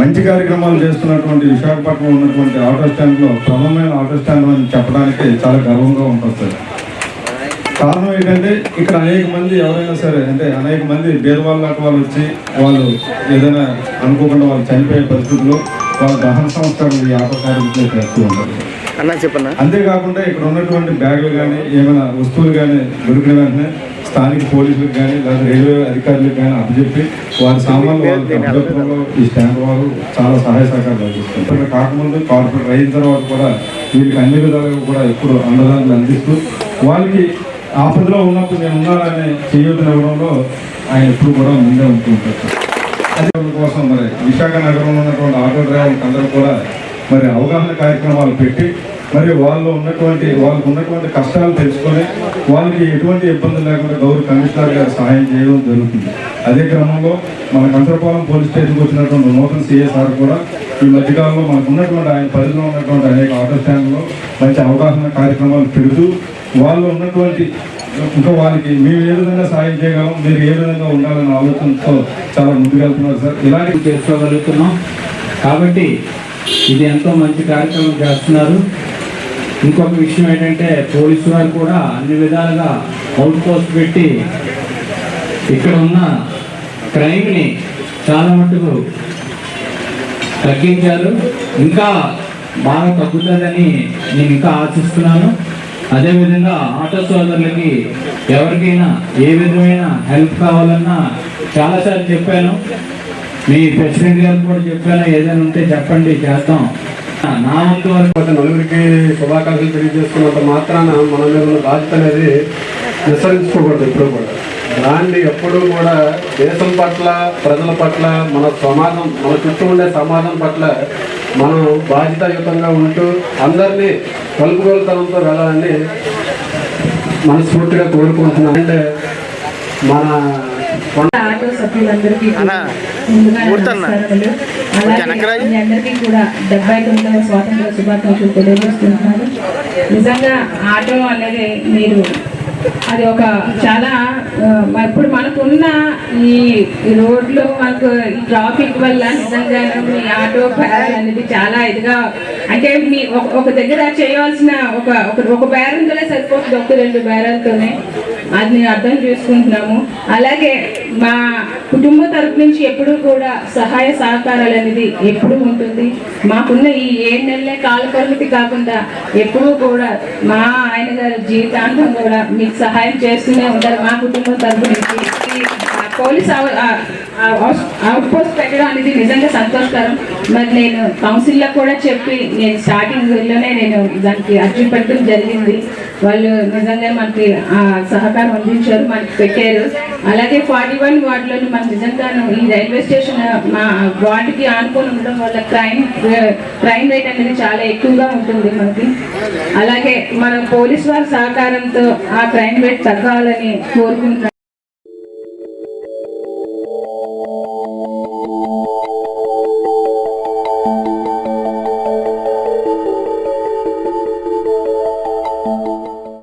మంచి కార్యక్రమాలు చేస్తున్నటువంటి విశాఖపట్నంలో ఉన్నటువంటి ఆటో స్టాండ్లో ప్రథమమైన ఆటో స్టాండ్ అని చెప్పడానికి చాలా గర్వంగా ఉంటుంది సార్. కారణం ఏంటంటే ఇక్కడ అనేక మంది ఎవరైనా సరే అంటే అనేక మంది పేదవాళ్ళ వాళ్ళు వచ్చి వాళ్ళు ఏదైనా అనుకోకుండా వాళ్ళు చనిపోయే పరిస్థితుల్లో వాళ్ళ దహన సంస్కారం ఈ ఆటో కార్మికులు చేస్తూ ఉంటారు. అంతేకాకుండా ఇక్కడ ఉన్నటువంటి బ్యాగులు కానీ ఏమైనా వస్తువులు కానీ దొరికిన వెంటనే స్థానిక పోలీసులకు కానీ లేదా రైల్వే అధికారులకు కానీ అప్పచెప్పి వారి సామాన్లు వాళ్ళకి అప్పచెప్పడంలో ఈ స్టాండ్ వారు చాలా సహాయ సహకారాలు అందిస్తారు. కాకముందు కార్పొరేట్ అయిన తర్వాత కూడా వీళ్ళకి అన్ని విధాలుగా కూడా ఎప్పుడు అండదారులు అందిస్తూ వాళ్ళకి ఆపదలో ఉన్నప్పుడు నేను ఉన్నానని చేయొద్దనివ్వడంలో ఆయన ఎప్పుడు కూడా ముందే ఉంటుంటారు. అదే కోసం మరి విశాఖ నగరంలో ఉన్నటువంటి ఆటో డ్రైవర్లకు అందరూ కూడా మరి అవగాహన కార్యక్రమాలు పెట్టి మరి వాళ్ళకు ఉన్నటువంటి కష్టాలు తెలుసుకొని వాళ్ళకి ఎటువంటి ఇబ్బందులు లేకుండా గౌరవ కమిషనర్ గారు సహాయం చేయడం జరుగుతుంది. అదే క్రమంలో మన కంచరపాలెం పోలీస్ స్టేషన్కి వచ్చినటువంటి నూతన సిఎస్ఆర్ కూడా ఈ మధ్యకాలంలో మనకు ఉన్నటువంటి ఆయన పరిధిలో ఉన్నటువంటి అనేక ఆటో స్టాండ్లో మంచి అవగాహన కార్యక్రమాలు పెడుతూ వాళ్ళు ఉన్నటువంటి ఇంకా వాళ్ళకి మేము ఏ విధంగా సాయం చేయగలం, మీరు ఏ విధంగా ఉండాలనే ఆలోచనతో చాలా ముందుకెళ్తున్నారు సార్. ఇలాంటి చేసుకోగలుగుతున్నాం కాబట్టి ఇది ఎంతో మంచి కార్యక్రమం చేస్తున్నారు. ఇంకొక విషయం ఏంటంటే పోలీసు వారు కూడా అన్ని విధాలుగా అవుట్ పోస్ట్ పెట్టి ఇక్కడ ఉన్న క్రైమ్ని చాలా మటుకు తగ్గించారు. ఇంకా బాగా తగ్గుతుందని నేను ఇంకా ఆశిస్తున్నాను. అదేవిధంగా ఆటో సోదరులకి ఎవరికైనా ఏ విధమైన హెల్ప్ కావాలన్నా చాలాసార్లు చెప్పాను, మీ ప్రెసిడెంట్ గారికి కూడా చెప్పాను, ఏదైనా ఉంటే చెప్పండి చేద్దాం. నా వంతు వరకు నలుగురికి శుభాకాంక్షలు తెలియజేస్తున్నంత మాత్రాన మన మీద ఉన్న బాధ్యత అనేది విస్మరించుకోకూడదు. ఎప్పుడు కూడా దాన్ని ఎప్పుడూ కూడా దేశం పట్ల ప్రజల పట్ల మన సమాజం మన చుట్టూ ఉండే సమాజం పట్ల మనం బాధ్యతాయుతంగా ఉంటూ అందరినీ కలుపుగోలుతనంతో వెళ్ళాలని మనస్ఫూర్తిగా కోరుకుంటున్నాను. అంటే మన ఆటో సభ్యులందరికీ అందరికీ కూడా 79వ స్వాతంత్ర శుభాకాంక్షలు తెలియజేస్తున్నాను. నిజంగా ఆటో అనేది అది ఒక చాలా ఇప్పుడు మనకున్న ఈ రోడ్లు మనకు ఈ ట్రాఫిక్ వల్ల నిజంగా ఈ ఆటో అనేది చాలా ఇదిగా అంటే మీ ఒక దగ్గర చేయవలసిన ఒక బేరంతోనే సరిపోతుంది, 1-2 బేరాలతోనే. అది నేను అర్థం చేసుకుంటున్నాము. అలాగే మా కుటుంబ తరపు నుంచి ఎప్పుడూ కూడా సహాయ సహకారాలు అనేది ఎప్పుడూ ఉంటుంది. మాకున్న ఈ 7 నెలలే కాల పరిమితి కాకుండా ఎప్పుడూ కూడా మా ఆయన గారు జీవితాంతం కూడా మీకు సహాయం చేస్తూనే ఉంటారు. మా కుటుంబం తరపు నుంచి పోలీస్ అవుట్ పోస్ట్ పెట్టడం అనేది నిజంగా సంతోషకరం. మరి నేను కౌన్సిల్లో కూడా చెప్పి నేను స్టార్టింగ్లోనే నేను దానికి అర్జీ పెట్టడం జరిగింది. వాళ్ళు నిజంగా మనకి సహకారం అందించారు, మనకి పెట్టారు. అలాగే 41 వార్డులోని మనం నిజంగాను ఈ రైల్వే స్టేషన్ మా వార్డుకి ఆనుకొని ఉండడం వల్ల క్రైమ్ రేట్ అనేది చాలా ఎక్కువగా ఉంటుంది మనకి. అలాగే మన పోలీస్ వారి సహకారంతో ఆ క్రైమ్ రేట్ తగ్గాలని కోరుకుంటున్నాం.